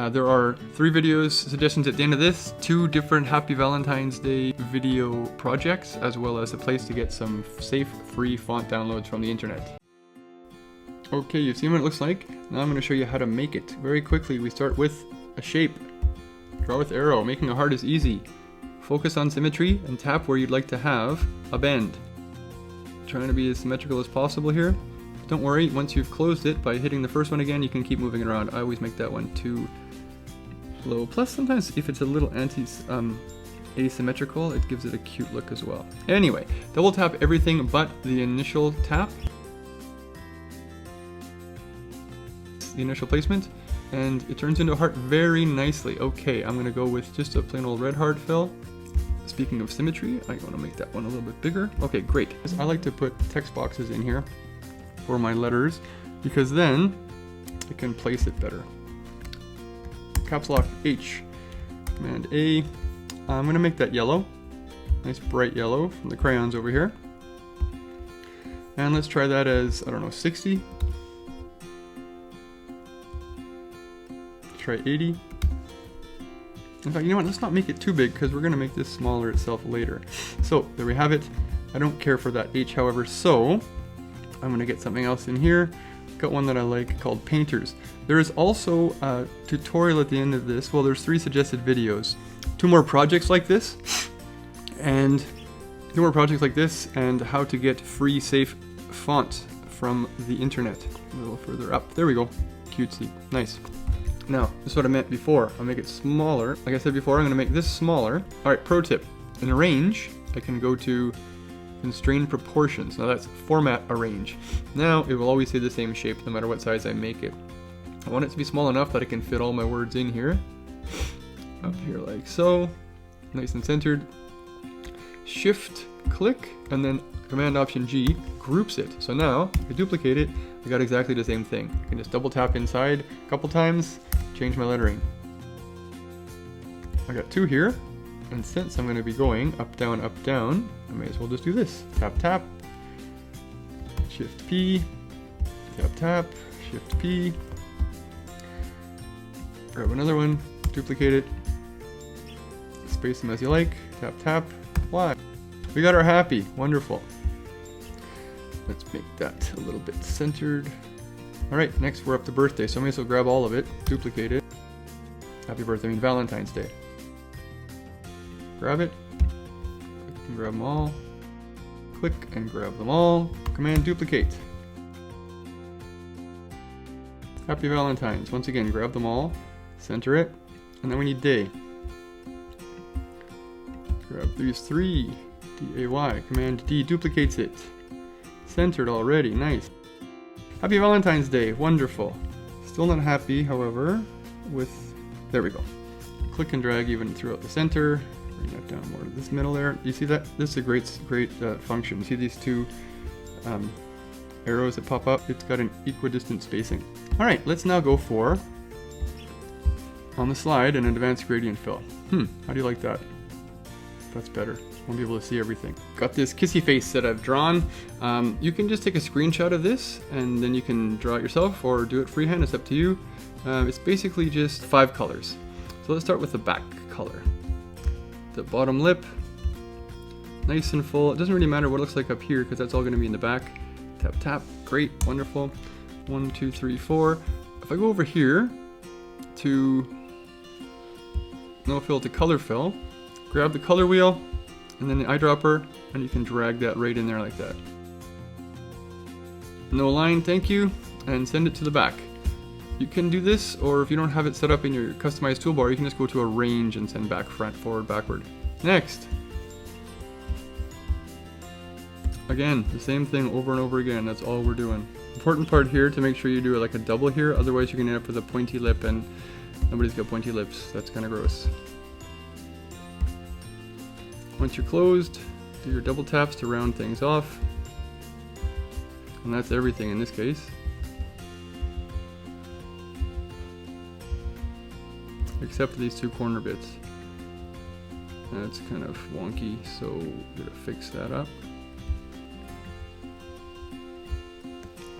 There are 3 videos suggestions at the end of this, 2 different Happy Valentine's Day video projects, as well as a place to get some safe, free font downloads from the internet. Okay, you've seen what it looks like. Now I'm going to show you how to make it. Very quickly, we start with a shape. Draw with arrow. Making a heart is easy. Focus on symmetry and tap where you'd like to have a bend. Trying to be as symmetrical as possible here. Don't worry, once you've closed it, by hitting the first one again, you can keep moving it around. I always make that one too low. Plus, sometimes if it's a little asymmetrical, it gives it a cute look as well. Anyway, double tap everything but the initial tap. The initial placement, and it turns into a heart very nicely. Okay, I'm gonna go with just a plain old red heart fill. Speaking of symmetry, I want to make that one a little bit bigger. Okay, great. I like to put text boxes in here for my letters because then I can place it better. Caps lock H, Command A. I'm gonna make that yellow, nice bright yellow from the crayons over here. And let's try that as, I don't know, 60. Try 80. In fact, you know what, let's not make it too big because we're going to make this smaller itself later. So there we have it. I don't care for that H, however, so I'm going to get something else in here. Got one that I like called Painters. There is also a tutorial at the end of this. Well, there's 3 suggested videos. 2 more projects like this, and how to get free safe font from the internet. A little further up. There we go. Cutesy. Nice. Now, this is what I meant before. I'll make it smaller. Like I said before, I'm going to make this smaller. Alright, pro tip. In Arrange, I can go to Constrain Proportions. Now that's Format Arrange. Now, it will always stay the same shape no matter what size I make it. I want it to be small enough that I can fit all my words in here. Up here like so. Nice and centered. Shift, click, and then Command Option G groups it. So now, if I duplicate it, I got exactly the same thing. I can just double tap inside a couple times, change my lettering. I got 2 here, and since I'm going to be going up, down, I may as well just do this. Tap, tap, Shift P, tap, tap, Shift P. Grab another one, duplicate it, space them as you like, tap, tap, Y. We got our happy, wonderful. Let's make that a little bit centered. Alright, next we're up to birthday, so I may as well grab all of it, duplicate it. Happy birthday, I mean Valentine's Day. Grab it, click and grab them all, click and grab them all, Command Duplicate. Happy Valentine's, once again grab them all, center it, and then we need day. Grab these 3, D-A-Y, Command D duplicates it. Centered already, nice. Happy Valentine's Day, wonderful. Still not happy, however, with, there we go. Click and drag even throughout the center, bring that down more to this middle there. You see that? This is a great function. See these 2 arrows that pop up? It's got an equidistant spacing. Alright, let's now go for, on the slide, an advanced gradient fill. How do you like that? That's better. Won't be able to see everything. Got this kissy face that I've drawn. You can just take a screenshot of this and then you can draw it yourself or do it freehand, it's up to you. It's basically just 5 colors. So let's start with the back color. The bottom lip, nice and full. It doesn't really matter what it looks like up here because that's all going to be in the back. Tap, tap, great, wonderful. 1, 2, 3, 4. If I go over here to no fill to color fill, grab the color wheel, and then the eyedropper, and you can drag that right in there like that. No line, thank you, and send it to the back. You can do this, or if you don't have it set up in your customized toolbar, you can just go to Arrange and send back, front, forward, backward. Next. Again, the same thing over and over again, that's all we're doing. Important part here to make sure you do like a double here, otherwise you're gonna end up with a pointy lip, and nobody's got pointy lips, that's kind of gross. Once you're closed, do your double taps to round things off. And that's everything in this case. Except for these 2 corner bits. That's kind of wonky, so I'm gonna fix that up.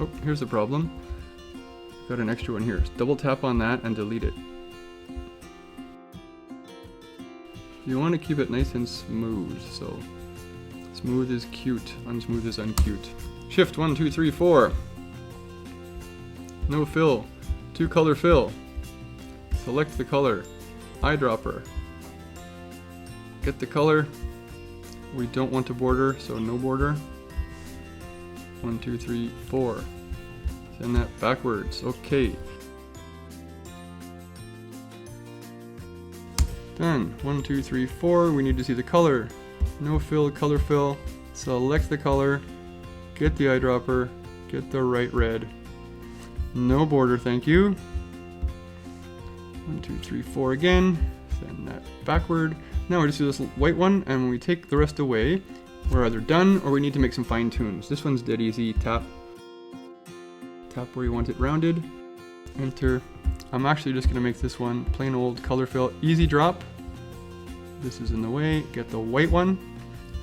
Oh, here's the problem. Got an extra one here. Double tap on that and delete it. You want to keep it nice and smooth, so smooth is cute, unsmooth is uncute. Shift 1, 2, 3, 4. No fill. 2 color fill. Select the color. Eyedropper. Get the color. We don't want a border, so no border. 1, 2, 3, 4. Send that backwards. Okay. Done. 1, 2, 3, 4. We need to see the color. No fill, color fill. Select the color. Get the eyedropper. Get the right red. No border, thank you. 1, 2, 3, 4 again. Send that backward. Now we just do this white one, and when we take the rest away, we're either done or we need to make some fine tunes. This one's dead easy. Tap. Tap where you want it rounded. Enter. I'm actually just gonna make this one plain old color fill. Easy drop. This is in the way. Get the white one,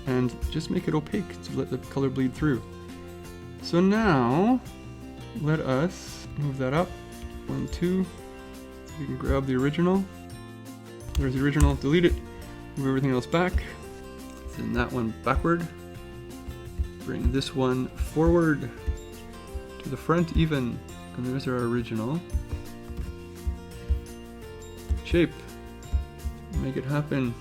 and just make it opaque to let the color bleed through. So now, let us move that up. 1, 2. You can grab the original. There's the original. Delete it. Move everything else back. Send that one backward. Bring this one forward to the front even. And there's our original. Shape. Make it happen.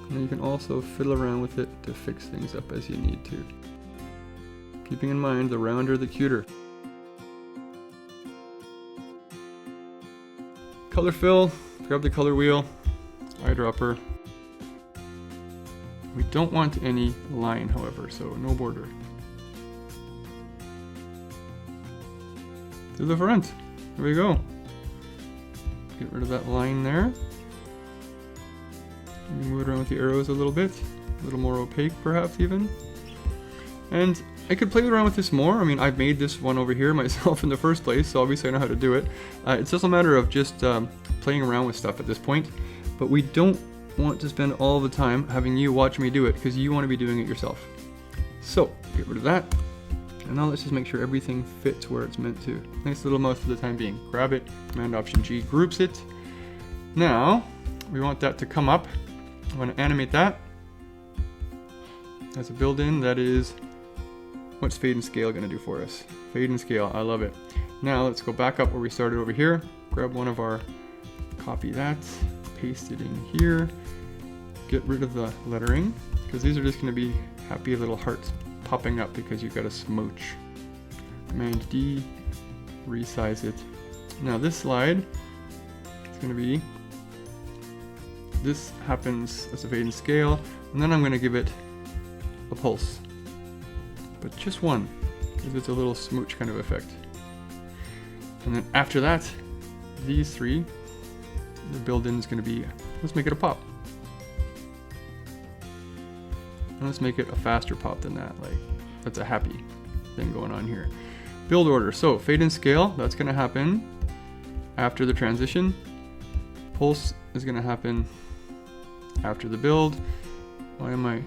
And you can also fiddle around with it to fix things up as you need to. Keeping in mind, the rounder the cuter. Color fill, grab the color wheel, eyedropper. We don't want any line, however, so no border. To the front, there we go. Get rid of that line there. Move it around with the arrows a little bit, a little more opaque perhaps even. And I could play around with this more. I mean, I've made this one over here myself in the first place, so obviously I know how to do it. It's just a matter of just playing around with stuff at this point. But we don't want to spend all the time having you watch me do it, because you want to be doing it yourself. So, get rid of that. And now let's just make sure everything fits where it's meant to. Nice little mouse for the time being. Grab it, Command Option G groups it. Now, we want that to come up. I'm going to animate that. As a build-in, that is, what's fade and scale going to do for us? Fade and scale, I love it. Now let's go back up where we started over here. Grab one of our, copy that, paste it in here. Get rid of the lettering, because these are just going to be happy little hearts popping up because you've got a smooch. Command D, resize it. Now this slide is going to be, this happens as a fade and scale, and then I'm going to give it a pulse. But just one, because it's a little smooch kind of effect. And then after that, these three, the build-in is going to be, let's make it a pop. And let's make it a faster pop than that, like, that's a happy thing going on here. Build order, so fade and scale, that's going to happen after the transition. Pulse is going to happen after the build. Why am I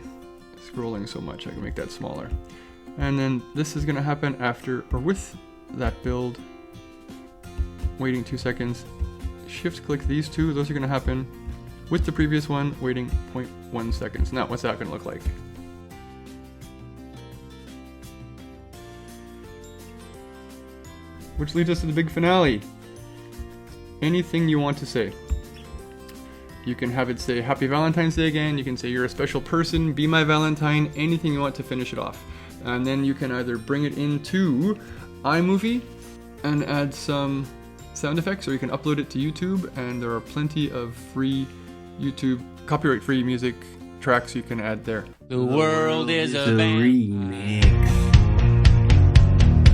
scrolling so much? I can make that smaller. And then this is going to happen after or with that build. Waiting 2 seconds. Shift click these two. Those are going to happen with the previous one. Waiting 0.1 seconds. Now, what's that going to look like? Which leads us to the big finale. Anything you want to say. You can have it say Happy Valentine's Day again. You can say you're a special person, be my Valentine, anything you want to finish it off. And then you can either bring it into iMovie and add some sound effects, or you can upload it to YouTube, and there are plenty of free YouTube copyright-free music tracks you can add there. The world is a remix.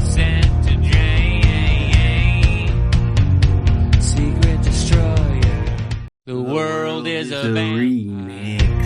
Sent to Secret Destroyer. The world is a The remix.